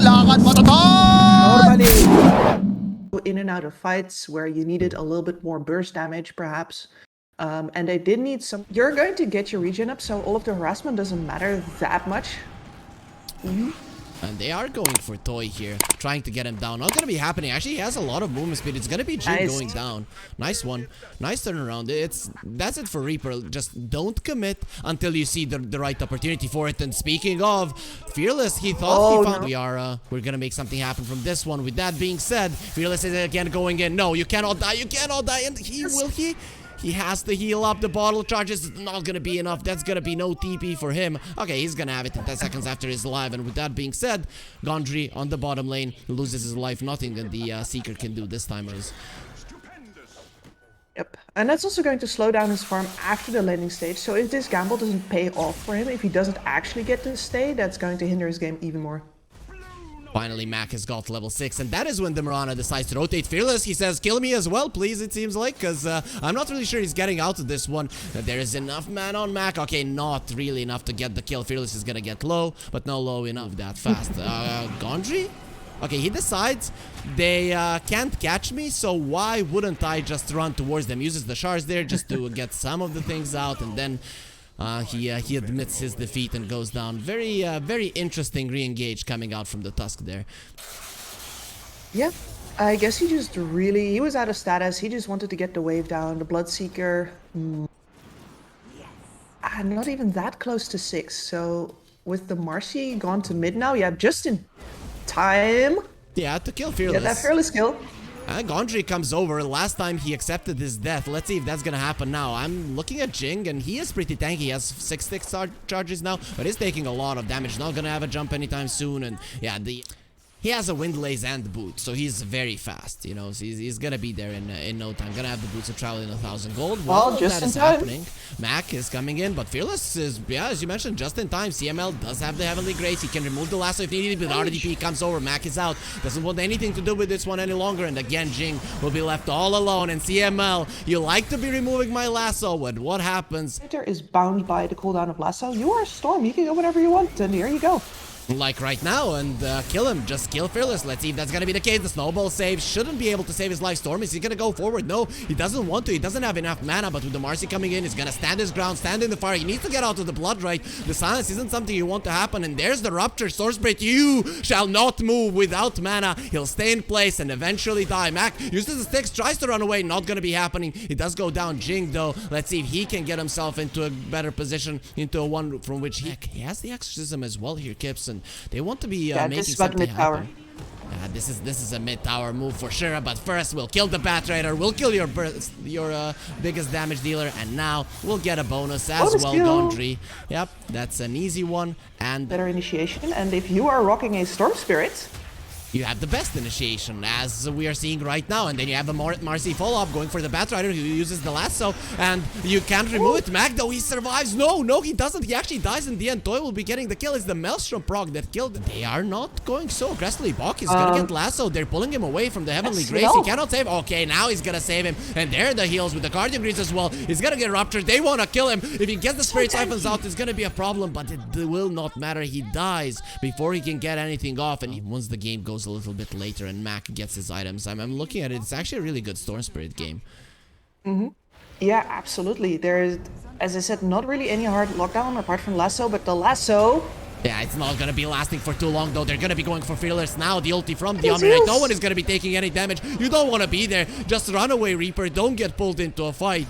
Kailangan matatag! Normally, in and out of fights where you needed a little bit more burst damage, perhaps. And they did need some. You're going to get your regen up, so all of the harassment doesn't matter that much. And they are going for Toy here, trying to get him down. Not gonna be happening. Actually, he has a lot of movement speed. It's gonna be Jin going down. Nice one. Nice turnaround. That's it for Reaper. Just don't commit until you see the right opportunity for it. And speaking of Fearless, he thought he found. No. We're gonna make something happen from this one. With that being said, Fearless is again going in. No, you cannot die. You cannot die. And he has to heal up. The bottle charges. It's not gonna be enough. That's gonna be no TP for him. Okay, he's gonna have it in 10 seconds after he's alive. And with that being said, Gondry on the bottom lane loses his life. Nothing that the Seeker can do this time. Yep, and that's also going to slow down his farm after the landing stage. So if this gamble doesn't pay off for him, if he doesn't actually get to stay, that's going to hinder his game even more. Finally, Mac has got level 6, and that is when the Mirana decides to rotate Fearless. He says, kill me as well, please, it seems like, because I'm not really sure he's getting out of this one. There is enough mana on Mac. Okay, not really enough to get the kill. Fearless is going to get low, but not low enough that fast. Gondry? Okay, he decides they can't catch me, so why wouldn't I just run towards them? Uses the shards there just to get some of the things out, and then he admits his defeat and goes down. Very interesting re-engage coming out from the Tusk there. Yeah, I guess he was out of status. He just wanted to get the wave down. The Bloodseeker, not even that close to 6. So with the Marcy gone to mid now, yeah, just in time. Yeah, to kill Fearless. Yeah, that Fearless kill. Gondry comes over. Last time he accepted his death. Let's see if that's gonna happen now. I'm looking at Jing, and he is pretty tanky. He has 6 charges now, but he's taking a lot of damage. Not gonna have a jump anytime soon, and yeah, he has a Windlaze and boot, so he's very fast, you know. So he's gonna be there in no time. Gonna have the boots of travel in 1,000 gold. Well, just that in is time. happening. Mac is coming in, but Fearless is, yeah, as you mentioned, just in time. CML does have the Heavenly Grace. He can remove the lasso if needed, but RDP comes over. Mac is out. Doesn't want anything to do with this one any longer, and again, Jing will be left all alone. And CML, you like to be removing my lasso, but what happens? Is bound by the cooldown of lasso. You are Storm. You can go whenever you want, and here you go. Like right now, and kill him. Just kill Fearless. Let's see if that's gonna be the case. The snowball save shouldn't be able to save his life. Storm, is he gonna go forward? No, he doesn't want to. He doesn't have enough mana, but with the Marcy coming in, he's gonna stand his ground, stand in the fire. He needs to get out of the blood, right? The silence isn't something you want to happen, and there's the rupture. Source Break, you shall not move without mana. He'll stay in place and eventually die. Mac uses the sticks, tries to run away. Not gonna be happening. He does go down. Jing, though, let's see if he can get himself into a better position, into a one from which he has the exorcism as well here, Kips, and they want to be making something happen. This is a mid-tower move for sure, but first we'll kill the Bat Raider, we'll kill your biggest damage dealer, and now we'll get a bonus as well, Gondry. Yep, that's an easy one, and better initiation, and if you are rocking a Storm Spirit, you have the best initiation, as we are seeing right now. And then you have a Marcy follow-up going for the Bat Rider, who uses the lasso, and you can't remove it. Mac, though, he survives. No, he doesn't. He actually dies in the end. Toy will be getting the kill. It's the Maelstrom proc that killed him. They are not going so aggressively. Bok is gonna get lasso. They're pulling him away from the Heavenly Grace. He cannot save. Okay, now he's gonna save him. And there are the heals with the Guardian Greaves as well. He's gonna get ruptured. They wanna kill him. If he gets the Spirit Siphons out, it's gonna be a problem, but it will not matter. He dies before he can get anything off, and once the game goes a little bit later and Mac gets his items, I'm looking at it. It's actually a really good Storm Spirit game. Yeah, absolutely. There's, as I said, not really any hard lockdown apart from lasso, but the lasso. Yeah, it's not gonna be lasting for too long, though. They're gonna be going for Fearless now. The ulti from the Omni. No one is gonna be taking any damage. You don't want to be there. Just run away, Reaper. Don't get pulled into a fight.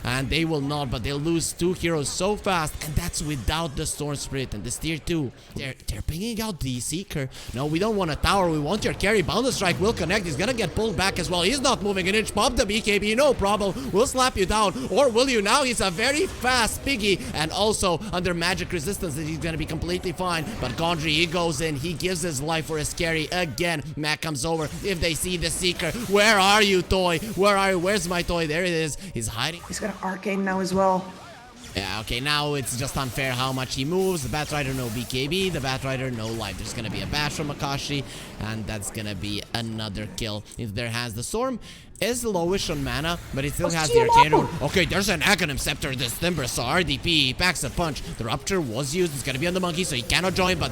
And they will not, but they'll lose 2 heroes so fast, and that's without the Storm Spirit and this tier 2. They're pinging out the Seeker. No, we don't want a tower. We want your carry. Boundless Strike will connect. He's gonna get pulled back as well. He's not moving an inch. Pop the BKB, no problem. We'll slap you down, or will you now? He's a very fast Piggy, and also under magic resistance that he's gonna be completely fine. But Gondry, he goes in. He gives his life for his carry again. Mac comes over. If they see the Seeker, where are you, Toy? Where are you? Where's my Toy? There it is. He's hiding. He's got an Arcane now as well. Yeah, okay, now it's just unfair how much he moves. The Batrider, no BKB. The Batrider, no life. There's gonna be a bash from Akashi, and that's gonna be another kill. If there has the Storm, is lowish on mana, but it still has the Arcane Rune. Okay, there's an Aghanim Scepter. This Timber saw RDP. He packs a punch. The Rupture was used. It's gonna be on the Monkey, so he cannot join, but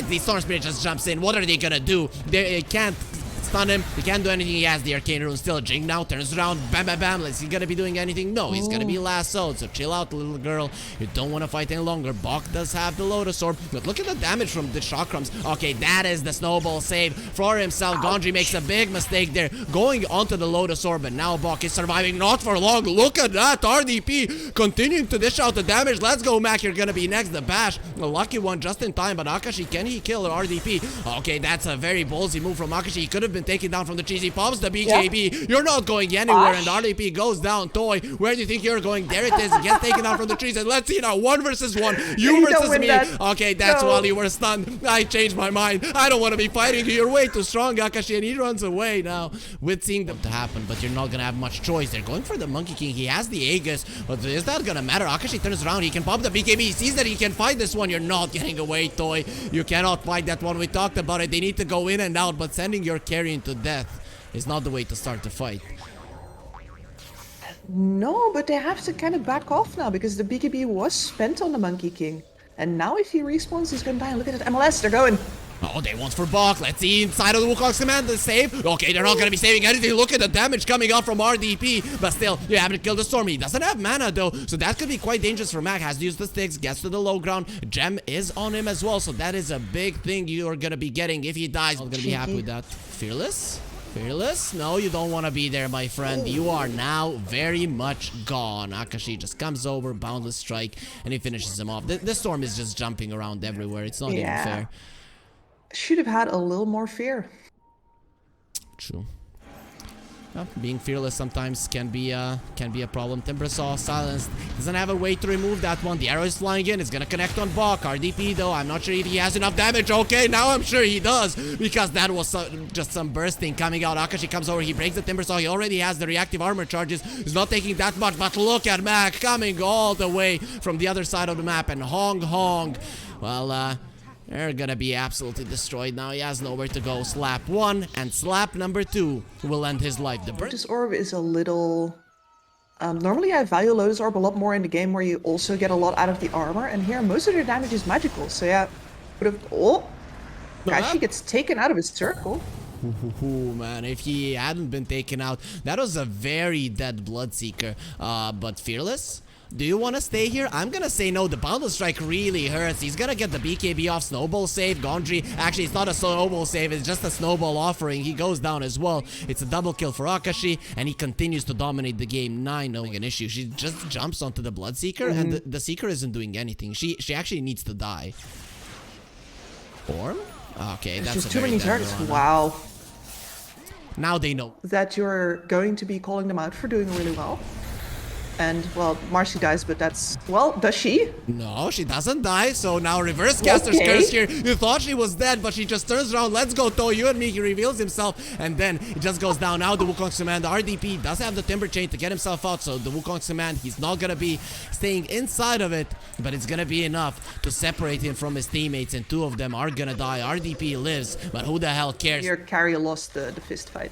the Storm Spirit just jumps in. What are they gonna do? They can't stun him. He can't do anything. He has the Arcane Rune. Still a Jing now. Turns around. Bam, bam, bam. Is he gonna be doing anything? No, he's gonna be lassoed. So chill out, little girl. You don't want to fight any longer. Bok does have the Lotus Orb. But look at the damage from the Chakrams. Okay, that is the snowball save for himself. Gondry makes a big mistake there. Going onto the Lotus Orb. And now Bok is surviving. Not for long. Look at that. RDP continuing to dish out the damage. Let's go, Mac. You're gonna be next. The bash. A lucky one just in time. But Akashi, can he kill RDP? Okay, that's a very ballsy move from Akashi. He could have been taken down from the cheesy. He pops the BKB. Yeah. You're not going anywhere, and RDP goes down. Toy, where do you think you're going? There it is. He gets taken out from the trees, and let's see now. 1 versus 1. You versus me. That. Okay, that's while you were stunned. I changed my mind. I don't want to be fighting you. You're way too strong, Akashi, and he runs away now with seeing them to happen, but you're not going to have much choice. They're going for the Monkey King. He has the Aegis, but is that going to matter? Akashi turns around. He can pop the BKB. He sees that he can fight this one. You're not getting away, Toy. You cannot fight that one. We talked about it. They need to go in and out, but sending your carry into death is not the way to start the fight. No, but they have to kind of back off now because the BKB was spent on the Monkey King. And now if he respawns, he's gonna die. Look at it, MLS, they're going. Oh, they want for Bok. Let's see inside of the Wukong's command. The save. Okay, they're not going to be saving anything. Look at the damage coming out from RDP. But still, you haven't killed the Storm. He doesn't have mana, though. So that could be quite dangerous for Mac. Has to use the sticks. Gets to the low ground. Gem is on him as well. So that is a big thing you are going to be getting if he dies. I'm going to be happy with that. Fearless? Fearless? No, you don't want to be there, my friend. You are now very much gone. Akashi just comes over, Boundless Strike, and he finishes him off. The Storm is just jumping around everywhere. It's not even fair. Should have had a little more fear. True. Well, being fearless sometimes can be a problem. Timbersaw silenced. Doesn't have a way to remove that one. The arrow is flying in. It's gonna connect on Bok. RDP though, I'm not sure if he has enough damage. Okay, now I'm sure he does because that was just some bursting coming out. Akashi comes over. He breaks the Timbersaw. He already has the reactive armor charges. He's not taking that much, but look at Mac coming all the way from the other side of the map and Hong. Well, they're gonna be absolutely destroyed now. He has nowhere to go. Slap 1 and slap number 2 will end his life. The Lotus Orb is a little... normally I value Lotus Orb a lot more in the game where you also get a lot out of the armor. And here most of their damage is magical. So yeah, would have... Oh! Actually gets taken out of his circle. Ooh, man, if he hadn't been taken out, that was a very dead Bloodseeker. But Fearless? Do you want to stay here? I'm gonna say no. The Boundless Strike really hurts. He's gonna get the BKB off. Snowball save. Gondry. Actually, it's not a snowball save. It's just a snowball offering. He goes down as well. It's a double kill for Akashi, and he continues to dominate the game. 9 knowing an issue. She just jumps onto the Bloodseeker, and the Seeker isn't doing anything. She actually needs to die. Orm? Okay, that's just too many targets. Wow. Now they know that you're going to be calling them out for doing really well. And, well, Marcy dies, but that's... Well, does she? No, she doesn't die, so now Reverse Caster's Curse here. You thought she was dead, but she just turns around. Let's go, Toy, you and me. He reveals himself, and then it just goes down. Now the Wukong's Command, the RDP does have the Timber Chain to get himself out, so the Wukong's Command, he's not gonna be staying inside of it, but it's gonna be enough to separate him from his teammates, and 2 of them are gonna die. RDP lives, but who the hell cares? Your carry lost the fist fight.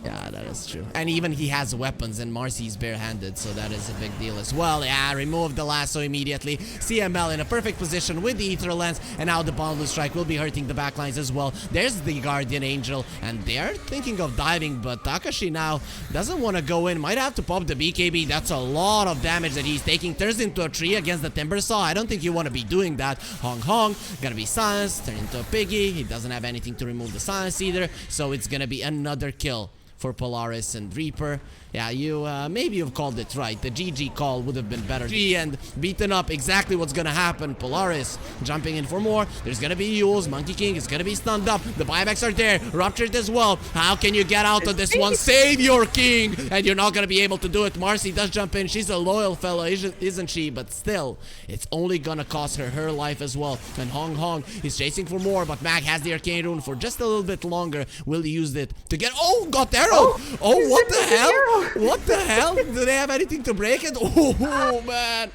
Yeah, that is true. And even he has weapons, and Marcy's barehanded, so that is a big deal as well. Yeah, remove the lasso immediately. CML in a perfect position with the Ether Lens, and now the Boundless Strike will be hurting the backlines as well. There's the Guardian Angel, and they're thinking of diving, but Takashi now doesn't want to go in. Might have to pop the BKB. That's a lot of damage that he's taking. Turns into a tree against the Timbersaw. I don't think you want to be doing that. Hong, gonna be silenced, turn into a piggy. He doesn't have anything to remove the silence either, so it's gonna be another kill for Polaris and Reaper. Yeah, you, maybe you've called it right. The GG call would have been better. G and beaten up exactly what's gonna happen. Polaris jumping in for more. There's gonna be Yules. Monkey King is gonna be stunned up. The buybacks are there. Ruptured as well. How can you get out of this one? Save your king! And you're not gonna be able to do it. Marcy does jump in. She's a loyal fellow, isn't she? But still, it's only gonna cost her life as well. And Hong is chasing for more, but Mac has the Arcane Rune for just a little bit longer. Will he use it to get... Oh, got arrowed! Oh, what the hell? What the hell? Do they have anything to break it? Oh, man.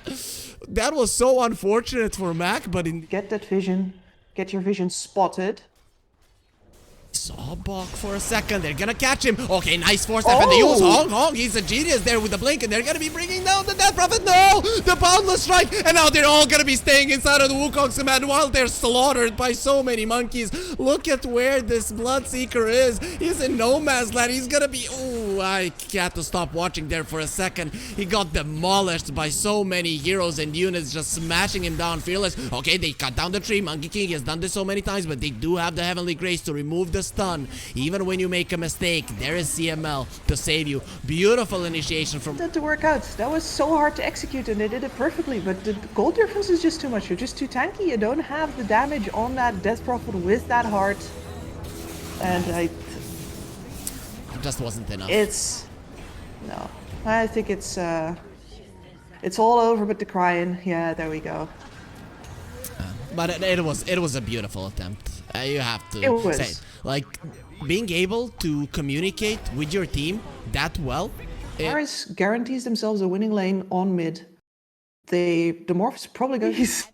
That was so unfortunate for Mac, but Get that vision. Get your vision spotted. saw Bok for a second. They're gonna catch him. Okay, nice force step, and they use Hong. He's a genius there with the blink, and they're gonna be bringing down the Death Prophet. No! The Boundless Strike! And now they're all gonna be staying inside of the Wukong's command while they're slaughtered by so many monkeys. Look at where this Bloodseeker is. He's in no man's land. He's gonna be... Oh, I had to stop watching there for a second. He got demolished by so many heroes and units just smashing him down. Fearless. Okay, they cut down the tree. Monkey King has done this so many times, but they do have the Heavenly Grace to remove the stun. Even when you make a mistake, there is CML to save you. Beautiful initiation from... That to work out. That was so hard to execute, and they did it perfectly, but the gold difference is just too much. You're just too tanky. You don't have the damage on that Death Prophet with that heart. And it just wasn't enough. No. I think it's all over but the crying. Yeah, there we go. But it was a beautiful attempt. You have to say it. Like, being able to communicate with your team that well. Polaris guarantees themselves a winning lane on mid. The Morphs probably go use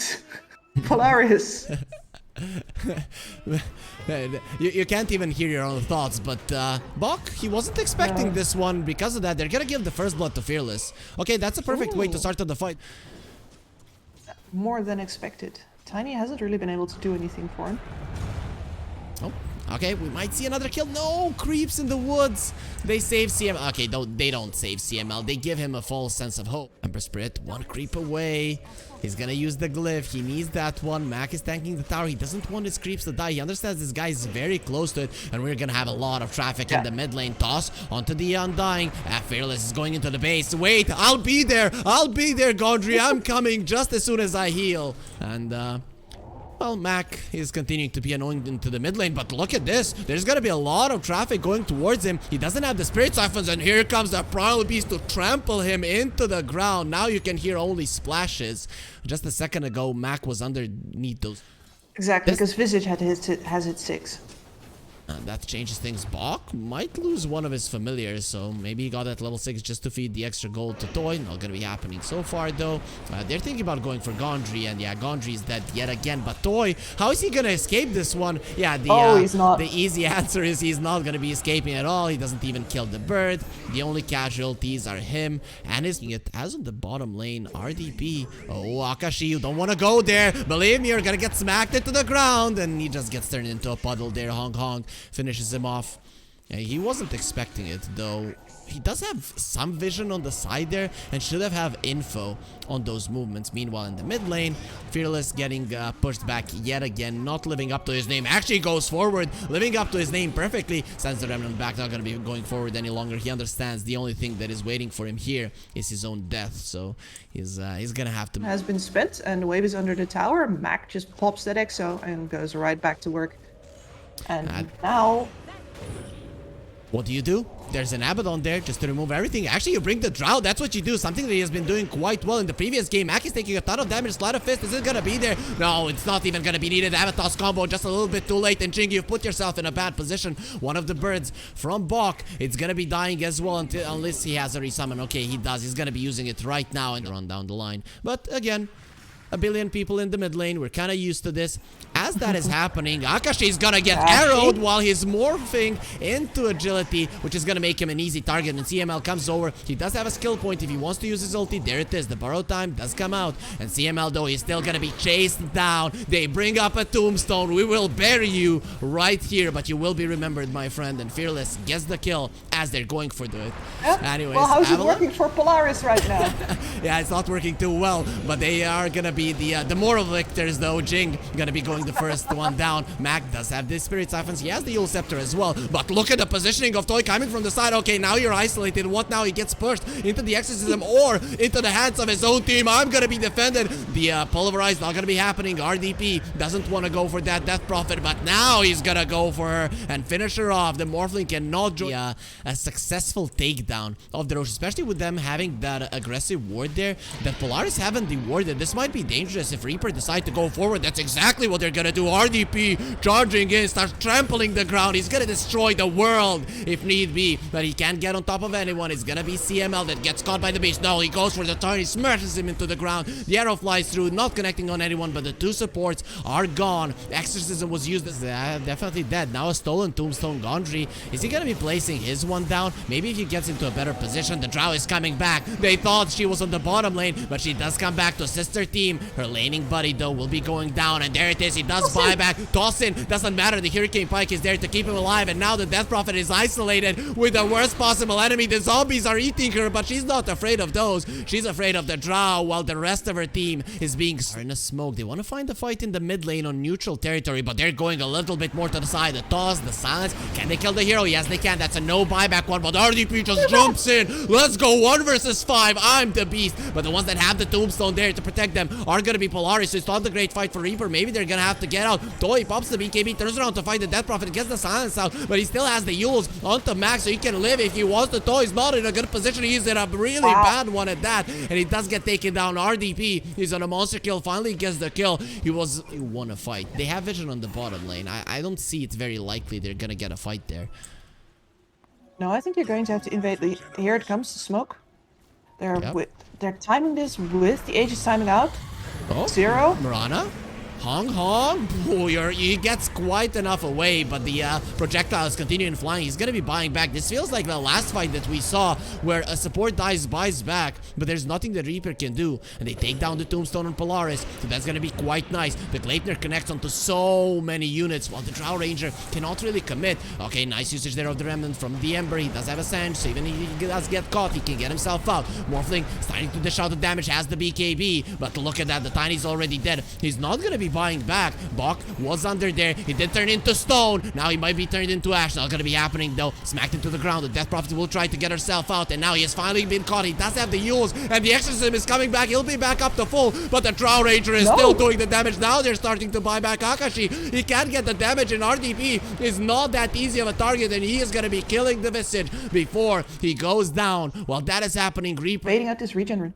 Polaris. You can't even hear your own thoughts, but Bok, he wasn't expecting this one. Because of that, they're gonna give the first blood to Fearless. Okay, that's a perfect way to start the fight. More than expected. Tiny hasn't really been able to do anything for him. Oh, okay, we might see another kill. No, creeps in the woods. They save CML. Okay, they don't save CML. They give him a false sense of hope. Ember Spirit, one creep away. He's gonna use the glyph. He needs that one. Mac is tanking the tower. He doesn't want his creeps to die. He understands this guy is very close to it, and we're gonna have a lot of traffic in the mid lane. Toss onto the Undying. Fearless is going into the base. Wait, I'll be there. I'll be there, Gondry. I'm coming just as soon as I heal. And well, Mac is continuing to be annoying into the mid lane, but look at this. There's gonna be a lot of traffic going towards him. He doesn't have the Spirit Siphons, and here comes the Primal Beast to trample him into the ground. Now you can hear only splashes. Just a second ago, Mac was underneath those. Exactly, because Visage has hit 6. That changes things. Bok might lose one of his familiars, so maybe he got at level 6 just to feed the extra gold to Toy. Not gonna be happening so far, though. They're thinking about going for Gondry, and yeah, Gondry is dead yet again. But Toy, how is he gonna escape this one? Yeah, he's not. The easy answer is he's not gonna be escaping at all. He doesn't even kill the bird. The only casualties are him and his... It as on the bottom lane, RDP. Oh, Akashi, you don't want to go there. Believe me, you're gonna get smacked into the ground, and he just gets turned into a puddle there. Hong finishes him off. He wasn't expecting it, though. He does have some vision on the side there and should have info on those movements. Meanwhile, in the mid lane, Fearless getting pushed back yet again, not living up to his name. Actually goes forward, living up to his name perfectly. Sends the Remnant back, not going to be going forward any longer. He understands the only thing that is waiting for him here is his own death, so he's going to have to... Has been spent, and the wave is under the tower. Mac just pops that Exo and goes right back to work. And now... What do? There's an Abaddon there just to remove everything. Actually, you bring the Drought. That's what you do. Something that he has been doing quite well in the previous game. Mac is taking a ton of damage. Sleight of Fist, is it gonna be there? No, it's not even gonna be needed. Avatar's combo just a little bit too late. And Jing, you've put yourself in a bad position. One of the birds from Bok, it's gonna be dying as well unless he has a resummon. Okay, he does. He's gonna be using it right now and run down the line. But again, a billion people in the mid lane. We're kind of used to this. As that is happening, Akashi's gonna get arrowed while he's morphing into agility, which is gonna make him an easy target. And CML comes over. He does have a skill point if he wants to use his ulti. There it is. The borrow time does come out. And CML, though, he's still gonna be chased down. They bring up a tombstone. We will bury you right here, but you will be remembered, my friend. And Fearless gets the kill as they're going for it. Anyways, well, how's it working for Polaris right now? Yeah, it's not working too well, but they are gonna be the moral victors, though. Jing gonna be going the first one down. Mac does have the Spirit Siphons. He has the Yule Scepter as well, but look at the positioning of Toy coming from the side. Okay, now you're isolated. What now? He gets pushed into the Exorcism or into the hands of his own team. I'm gonna be defended. The Pulverize not gonna be happening. RDP doesn't want to go for that Death Prophet, but now he's gonna go for her and finish her off. The Morphling cannot join a successful takedown of the Roche, especially with them having that aggressive ward there that Polaris haven't dewarded. This might be dangerous if Reaper decide to go forward. That's exactly what they're gonna do. RDP charging in, starts trampling the ground. He's gonna destroy the world if need be, but he can't get on top of anyone. It's gonna be CML that gets caught by the beast. No, he goes for the turn. He smashes him into the ground. The arrow flies through, not connecting on anyone, but the two supports are gone. Exorcism was used as definitely dead. Now a stolen tombstone. Gondry, is he gonna be placing his one down? Maybe if he gets into a better position. The Drow is coming back. They thought she was on the bottom lane, but she does come back to assist her team. Her laning buddy though will be going down, and there it is. He does buy back. Dawson, doesn't matter. The Hurricane Pike is there to keep him alive, and now the Death Prophet is isolated with the worst possible enemy. The zombies are eating her, but she's not afraid of those. She's afraid of the Drow, while the rest of her team is being in a smoke. They want to find a fight in the mid lane on neutral territory, but they're going a little bit more to the side. The toss, the silence. Can they kill the hero? Yes, they can. That's a no buyback one, but RDP just jumps in. Let's go 1 versus 5. I'm the beast. But the ones that have the tombstone there to protect them are going to be Polaris. So it's not the great fight for Reaper. Maybe they're going to have to get out. Toy pops the BKB, turns around to fight the Death Prophet, gets the silence out, but he still has the Yules onto max, so he can live if he wants. The Toy is not in a good position. He's in a really bad one at that, and he does get taken down. RDP is on a monster kill, finally gets the kill. He won a fight. They have vision on the bottom lane. I don't see it's very likely they're gonna get a fight there. No, I think you're going to have to invade the... Here it comes, the smoke. They're timing this with the Aegis timing out. Oh, 0. Mirana? Hong Hong? Oh, he gets quite enough away, but the projectiles continuing flying. He's gonna be buying back. This feels like the last fight that we saw where a support buys back, but there's nothing the Reaper can do. And they take down the Tombstone on Polaris, so that's gonna be quite nice. The Gleipnir connects onto so many units, while the Drow Ranger cannot really commit. Okay, nice usage there of the Remnant from the Ember. He does have a Sange, so even if he does get caught, he can get himself out. Morphling starting to dish out the damage, has the BKB, but look at that, the Tiny's already dead. He's not gonna be buying back. Bok was under there. He did turn into stone. Now he might be turned into ash. Not gonna be happening though. Smacked into the ground. The Death Prophet will try to get herself out, and now he has finally been caught. He does have the Yules, and the Exorcism is coming back. He'll be back up to full, but the Drow Ranger is still doing the damage. Now they're starting to buy back Akashi. He can't get the damage, and RDP is not that easy of a target, and he is gonna be killing the Visage before he goes down. While that is happening, Reaper Waiting at this regen.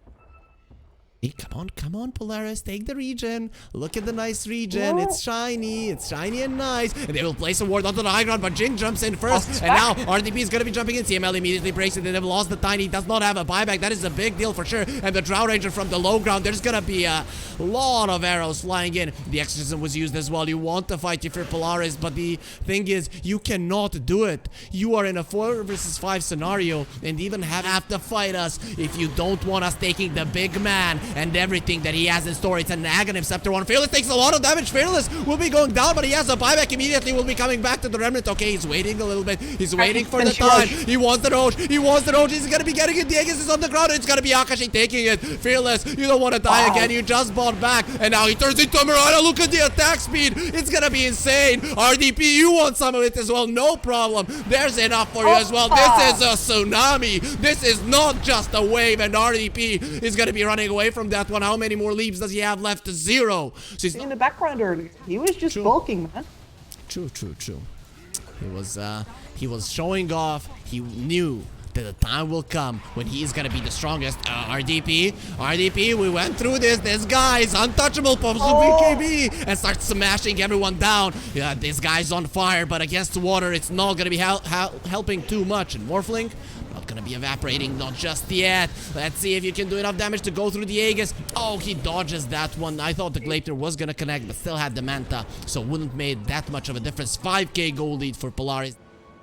Hey, come on, Polaris, take the regen. Look at the nice regen. It's shiny and nice. And they will place a ward onto the high ground, but Jing jumps in first. And now RDP is going to be jumping in. CML immediately breaks it, and they've lost the Tiny. He does not have a buyback. That is a big deal for sure. And the Drow Ranger from the low ground, there's going to be a lot of arrows flying in. The Exorcism was used as well. You want to fight if you're Polaris, but the thing is, you cannot do it. You are in a 4 versus 5 scenario, and even have to fight us if you don't want us taking the big man and everything that he has in store. It's an Aghanim Scepter one. Fearless takes a lot of damage. Fearless will be going down, but he has a buyback immediately. Will be coming back to the Remnant. Okay, he's waiting a little bit. He's waiting for the time. He wants the Roche. He wants the Roche. He's gonna be getting it. The Aegis is on the ground. It's gonna be Akashi taking it. Fearless, you don't want to die again. You just bought back, and now he turns into a Mirana. Look at the attack speed. It's gonna be insane. RDP, you want some of it as well. No problem. There's enough for you as well. This is a tsunami. This is not just a wave, and RDP is gonna be running away from that one. How many more leaves does he have left? 0. So he's in the background earlier. He was just bulking, man. True. He was showing off. He knew that the time will come when he is gonna be the strongest. RDP, we went through this. This guy is untouchable. Pops the BKB and starts smashing everyone down. Yeah, this guy's on fire, but against water, it's not gonna be helping too much. And Morphling, not gonna be evaporating, not just yet. Let's see if you can do enough damage to go through the Aegis. Oh, he dodges that one. I thought the Gleipnir was gonna connect, but still had the Manta, so wouldn't made that much of a difference. 5k gold lead for Polaris.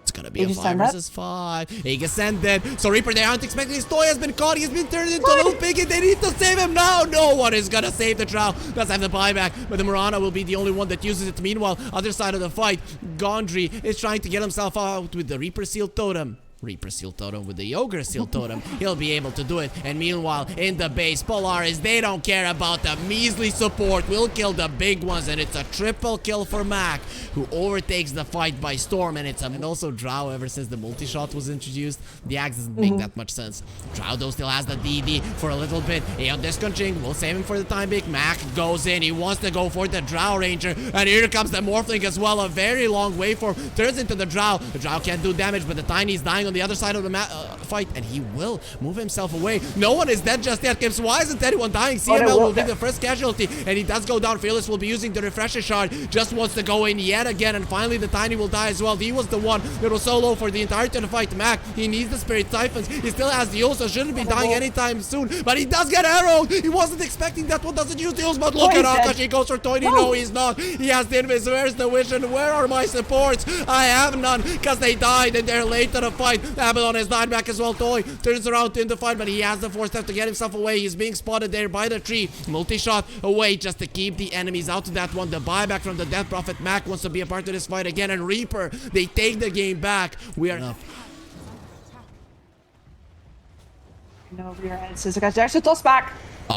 It's gonna be a 5 versus 5. Aegis ended. So Reaper, they aren't expecting his toy has been caught. He's been turned into a little piggy. They need to save him now. No one is gonna save the Drow. Does have the buyback, but the Mirana will be the only one that uses it. Meanwhile, other side of the fight, Gondry is trying to get himself out with the Reaper Seal Totem. Reaper Seal Totem with the Ogre Seal Totem. He'll be able to do it. And meanwhile, in the base, Polaris, they don't care about the measly support. We'll kill the big ones, and it's a triple kill for Mac, who overtakes the fight by storm. And it's and also Drow, ever since the multi-shot was introduced, the axe doesn't make that much sense. Drow, though, still has the DD for a little bit. Aeon Disconching will save him for the time being. Mac goes in. He wants to go for the Drow Ranger. And here comes the Morphling as well. A very long way for turns into the Drow. The Drow can't do damage, but the Tiny's dying on the other side of the fight, and he will move himself away. No one is dead just yet, Kips. Why isn't anyone dying? CML will be the first casualty, and he does go down. Fearless will be using the refresher shard, just wants to go in yet again, and finally the Tiny will die as well. He was the one that was solo for the entirety of the fight. Mac, he needs the Spirit Typhons. He still has the ult, so shouldn't be dying anytime soon, but he does get arrowed. He wasn't expecting that one, doesn't use the ult, but look at Akash. He goes for Tiny. No, he's not. He has the invis. Where's the vision? Where are my supports? I have none, because they died and they're late to the fight. Abaddon has died back as well. Toy turns around in the fight, but he has the force step to get himself away. He's being spotted there by the tree. Multi-shot away just to keep the enemies out of that one. The buyback from the Death Prophet. Mac wants to be a part of this fight again, and Reaper, they take the game back. We are enough. No, we are at Scissor. There's a toss back.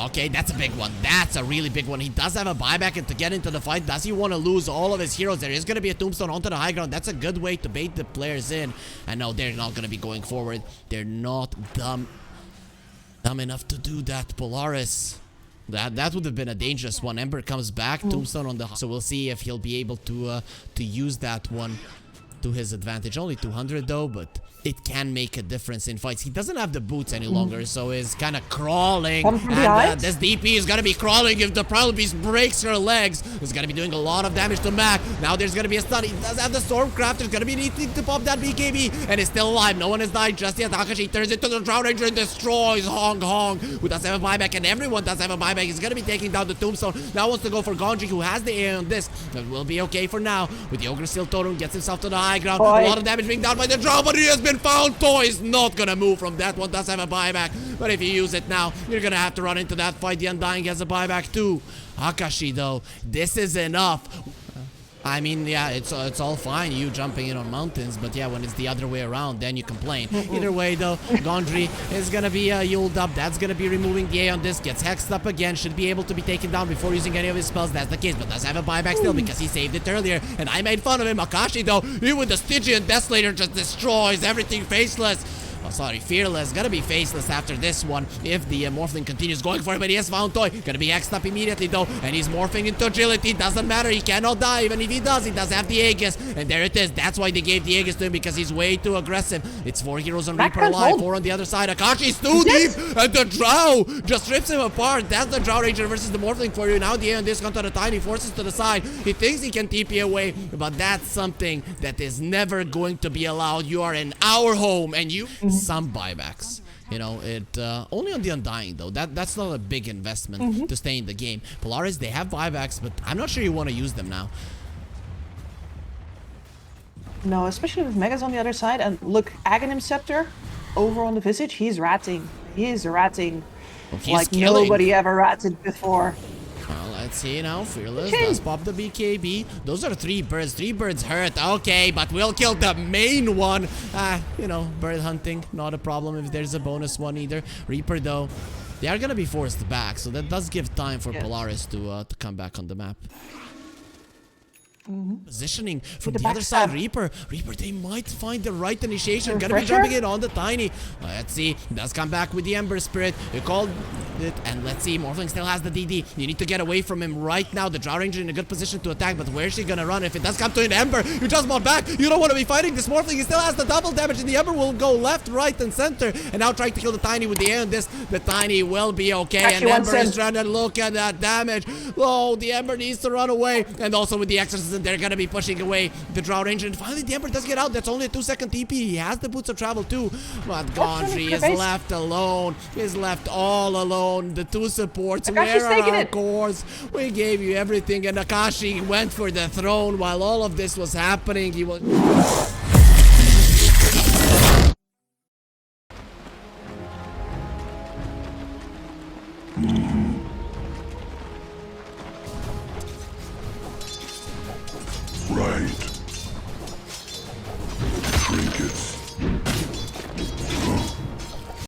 Okay, that's a big one. That's a really big one. He does have a buyback, and to get into the fight, does he want to lose all of his heroes? There is going to be a tombstone onto the high ground. That's a good way to bait the players in. And no, they're not going to be going forward. They're not dumb enough to do that. Polaris. That would have been a dangerous one. Ember comes back, tombstone on the... So we'll see if he'll be able to use that one to his advantage. Only 200 though, but it can make a difference in fights. He doesn't have the boots any longer, so he's kind of crawling. And this DP is going to be crawling. If the Prowl Beast breaks her legs, it's going to be doing a lot of damage to Mac. Now there's going to be a stun. He does have the Stormcraft. There's going to be needing to pop that BKB, and it's still alive. No one has died just yet. Akashi turns into the Drow Ranger and destroys Hong Hong, who does have a buyback, and everyone does have a buyback. He's going to be taking down the Tombstone. Now wants to go for Gondry, who has the air on this. That will be okay for now. With the Ogre Steel Totem, gets himself to the high ground. A lot of damage being done by the Drow, but he has been found. Toy is not gonna move from that one. Does have a buyback, but if you use it now, you're gonna have to run into that fight. The Undying has a buyback too. Akashi though, this is enough. I mean, yeah, it's all fine, you jumping in on mountains, but yeah, when it's the other way around, then you complain. Either way, though, Gondry is gonna be Yuled up. That's gonna be removing the A on this. Gets hexed up again. Should be able to be taken down before using any of his spells. That's the case, but does have a buyback still because he saved it earlier. And I made fun of him. Akashi, though, he with the Stygian Desolator just destroys everything faceless. Oh, sorry, Fearless. Gonna be faceless after this one if the Morphling continues going for it, but he has found Toy. Gonna be X'd up immediately, though, and he's morphing into agility. Doesn't matter. He cannot die. Even if he does have the Aegis. And there it is. That's why they gave the Aegis to him, because he's way too aggressive. It's 4 heroes on Reaper alive, 4 on the other side. Akashi's too deep, and the Drow just rips him apart. That's the Drow Ranger versus the Morphling for you. Now the A on this comes to the Tiny, forces to the side. He thinks he can TP away, but that's something that is never going to be allowed. You are in our home, and you... Some buybacks, you know, it only on the Undying though. That's not a big investment to stay in the game. Polaris, they have buybacks, but I'm not sure you want to use them now. No, especially with Megas on the other side. And look, Aghanim Scepter over on the Visage, he's ratting. He is ratting like nobody ever ratted before. Well, let's see now. Fearless does pop the BKB. Those are 3 birds. 3 birds hurt. Okay, but we'll kill the main one. You know, bird hunting, not a problem if there's a bonus one either. Reaper, though, they are going to be forced back, so that does give time for Polaris to come back on the map. Positioning from the other side. Reaper, they might find the right initiation. Gonna be jumping in on the Tiny. Let's see. Does come back with the Ember Spirit. We called it, and let's see. Morphling still has the DD. You need to get away from him right now. The Drow Ranger in a good position to attack, but where's she gonna run? If it does come to an Ember, you just bought back. You don't want to be fighting this Morphling. He still has the double damage, and the Ember will go left, right, and center. And now trying to kill the Tiny with the air on this. The Tiny will be okay, and Ember is trying to look at that damage. Oh, the Ember needs to run away, and also with the Exorcism, they're gonna be pushing away the Drow Ranger, and finally the Emperor does get out. That's only a 2-second TP. He has the boots of travel too, but Gondry is left alone. He's left all alone. The 2 supports, where are our cores? We gave you everything, and Akashi went for the throne while all of this was happening. He was...